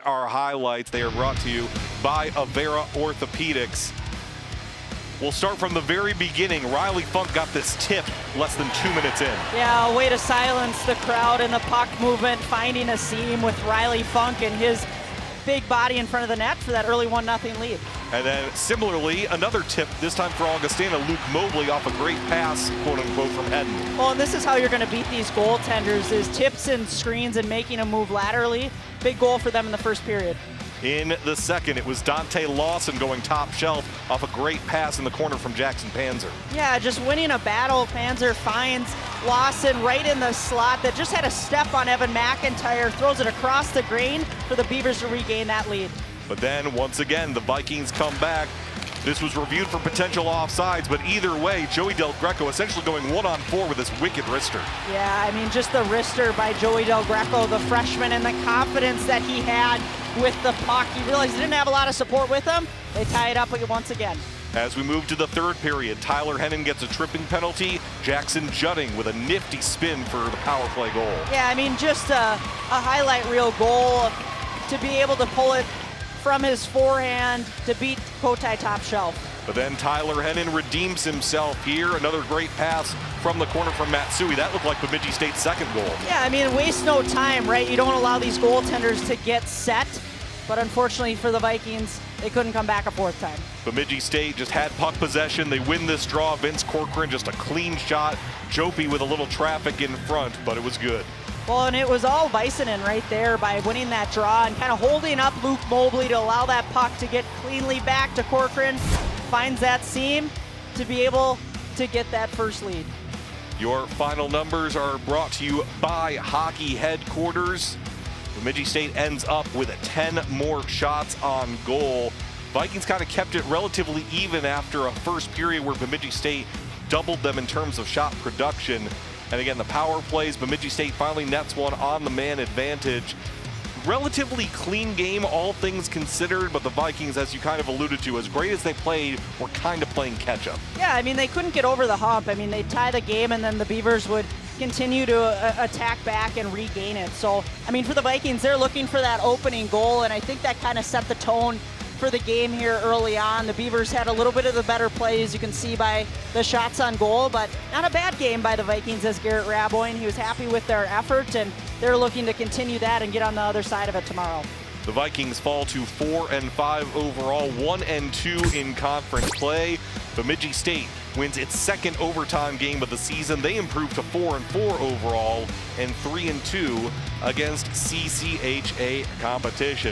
Our highlights, they are brought to you by Avera Orthopedics. We'll start from the very beginning. Riley Funk got this tip less than 2 minutes in. Yeah, a way to silence the crowd and the puck movement, finding a seam with Riley Funk and his big body in front of the net for that early 1-0 lead. And then similarly, another tip, this time for Augustana, Luke Mobley off a great pass, quote unquote, from Hedden. Well, and this is how you're going to beat these goaltenders, is tips and screens and making them move laterally. Big goal for them in the first period. In the second, it was Dante Lawson going top shelf off a great pass in the corner from Jackson Panzer. Yeah, just winning a battle. Panzer finds Lawson right in the slot that just had a step on Evan McIntyre, throws it across the grain for the Beavers to regain that lead. But then, once again, the Vikings come back. This was reviewed for potential offsides, but either way, Joey Del Greco essentially going 1-on-4 with this wicked wrister. Yeah, I mean, just the wrister by Joey Del Greco, the freshman, and the confidence that he had with the puck. He realized he didn't have a lot of support with him. They tie it up once again. As we move to the third period, Tyler Hennon gets a tripping penalty. Jackson Judding with a nifty spin for the power play goal. Yeah, I mean, just a highlight reel goal to be able to pull it from his forehand to beat Kotai top shelf. But then Tyler Hennon redeems himself here. Another great pass from the corner from Matsui. That looked like Bemidji State's second goal. Yeah, I mean, waste no time, right? You don't allow these goaltenders to get set. But unfortunately for the Vikings, they couldn't come back a fourth time. Bemidji State just had puck possession. They win this draw. Vince Corcoran just a clean shot. Jopie with a little traffic in front, but it was good. Well, and it was all Väisänen right there by winning that draw and kind of holding up Luke Mobley to allow that puck to get cleanly back to Corcoran. Finds that seam to be able to get that first lead. Your final numbers are brought to you by Hockey Headquarters. Bemidji State ends up with 10 more shots on goal. Vikings kind of kept it relatively even after a first period where Bemidji State doubled them in terms of shot production. And again, the power plays, Bemidji State finally nets one on the man advantage. Relatively clean game, all things considered, but the Vikings, as you kind of alluded to, as great as they played, were kind of playing catch-up. Yeah, I mean, they couldn't get over the hump. I mean, they'd tie the game, and then the Beavers would continue to attack back and regain it. So, I mean, for the Vikings, they're looking for that opening goal, and I think that kind of set the tone for the game here early on. The Beavers had a little bit of the better play, as you can see by the shots on goal, but not a bad game by the Vikings, as Garrett Raboyne. He was happy with their effort, and they're looking to continue that and get on the other side of it tomorrow. The Vikings fall to 4-5 overall, 1-2 in conference play. Bemidji State wins its second overtime game of the season. They improve to 4-4 overall and 3-2 against CCHA competition.